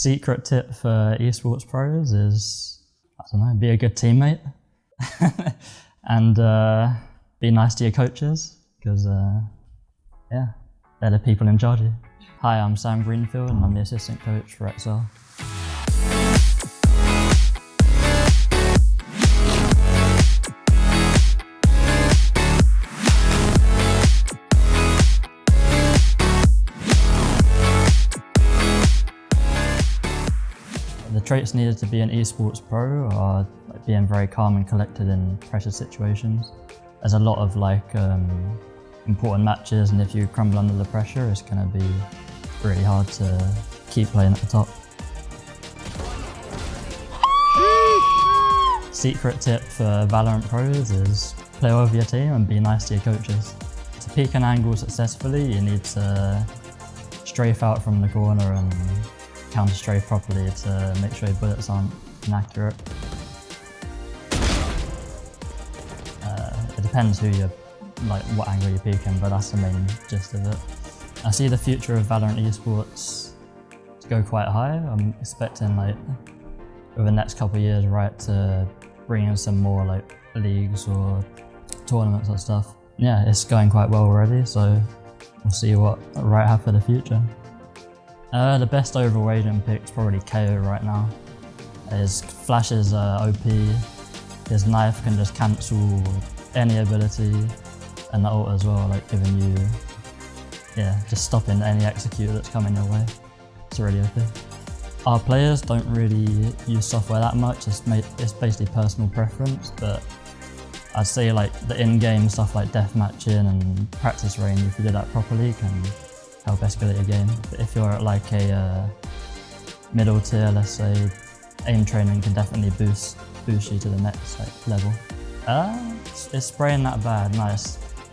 secret tip for esports pros is, I don't know, be a good teammate and be nice to your coaches, because yeah, they're the people in charge of you. Hi, I'm Sam Greenfield and I'm the assistant coach for EXCEL. The traits needed to be an esports pro are being very calm and collected in pressure situations. There's a lot of important matches, and if you crumble under the pressure, it's going to be really hard to keep playing at the top. Secret tip for Valorant pros is play well with your team and be nice to your coaches. To peek an angle successfully, you need to strafe out from the corner and counter strafe properly to make sure your bullets aren't inaccurate. It depends what angle you're peeking, but that's the main gist of it. I see the future of Valorant esports to go quite high. I'm expecting over the next couple of years, to bring in some more leagues or tournaments or stuff. Yeah, it's going quite well already, so we'll see what I have for the future. The best overall agent pick is probably KO right now. His flash is OP, his knife can just cancel any ability, and the ult as well, giving you, just stopping any execute that's coming your way. It's really OP. Our players don't really use software that much, it's basically personal preference, but I'd say the in-game stuff like deathmatching and practice range, if you do that properly, can help escalate your game. But if you're at a middle tier, let's say, aim training can definitely boost you to the next level. Is spraying that bad? No,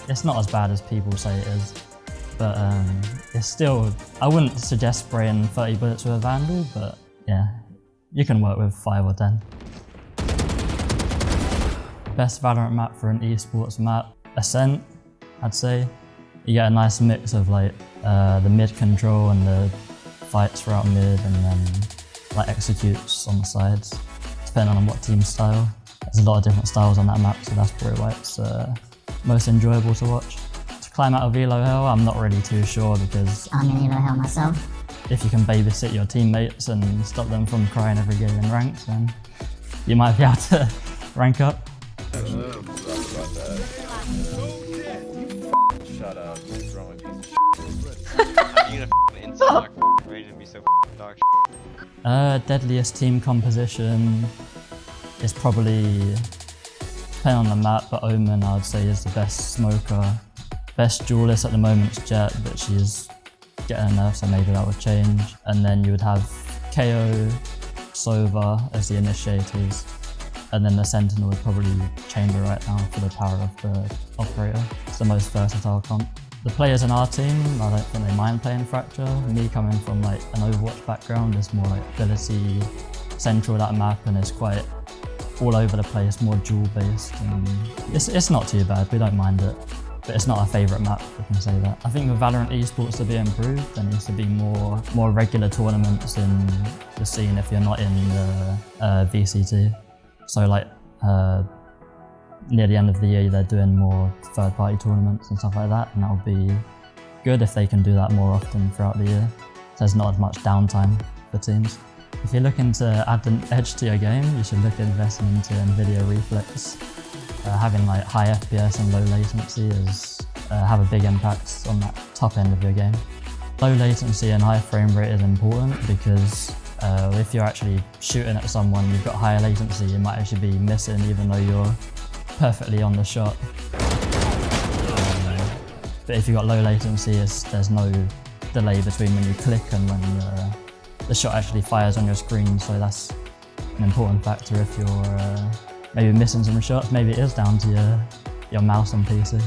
it's not as bad as people say it is, but it's still, I wouldn't suggest spraying 30 bullets with a Vandal, but yeah, you can work with 5 or 10. Best Valorant map for an esports map, Ascent, I'd say. You get a nice mix of the mid control and the fights throughout mid, and then executes on the sides, depending on what team style. There's a lot of different styles on that map, so that's probably why it's most enjoyable to watch. To climb out of Elo Hell, I'm not really too sure, because I'm in Elo Hell myself. If you can babysit your teammates and stop them from crying every game in ranks, then you might be able to rank up. Shut up. What's wrong with you? How you gonna insult my range and be so dog shit? Deadliest team composition is probably, depending on the map, but Omen I would say is the best smoker. Best duelist at the moment is Jet, but she's getting a nerf, so maybe that would change. And then you would have KO, Sova as the initiators, and then the Sentinel would probably Chamber right now for the power of the operator. It's the most versatile comp. The players in our team, I don't think they mind playing Fracture. Me coming from an Overwatch background, it's more ability central that map, and it's quite all over the place, more duel based. And it's not too bad, we don't mind it. But it's not our favourite map, we can say that. I think with Valorant esports to be improved, there needs to be more regular tournaments in the scene if you're not in the VCT. So near the end of the year, they're doing more third-party tournaments and stuff like that, and that would be good if they can do that more often throughout the year. So there's not as much downtime for teams. If you're looking to add an edge to your game, you should look at investing into NVIDIA Reflex. Having high FPS and low latency have a big impact on that top end of your game. Low latency and high frame rate is important, because if you're actually shooting at someone, you've got higher latency, you might actually be missing even though you're perfectly on the shot. But if you've got low latency, there's no delay between when you click and when the shot actually fires on your screen, so that's an important factor if you're maybe missing some shots. Maybe it is down to your mouse and PC.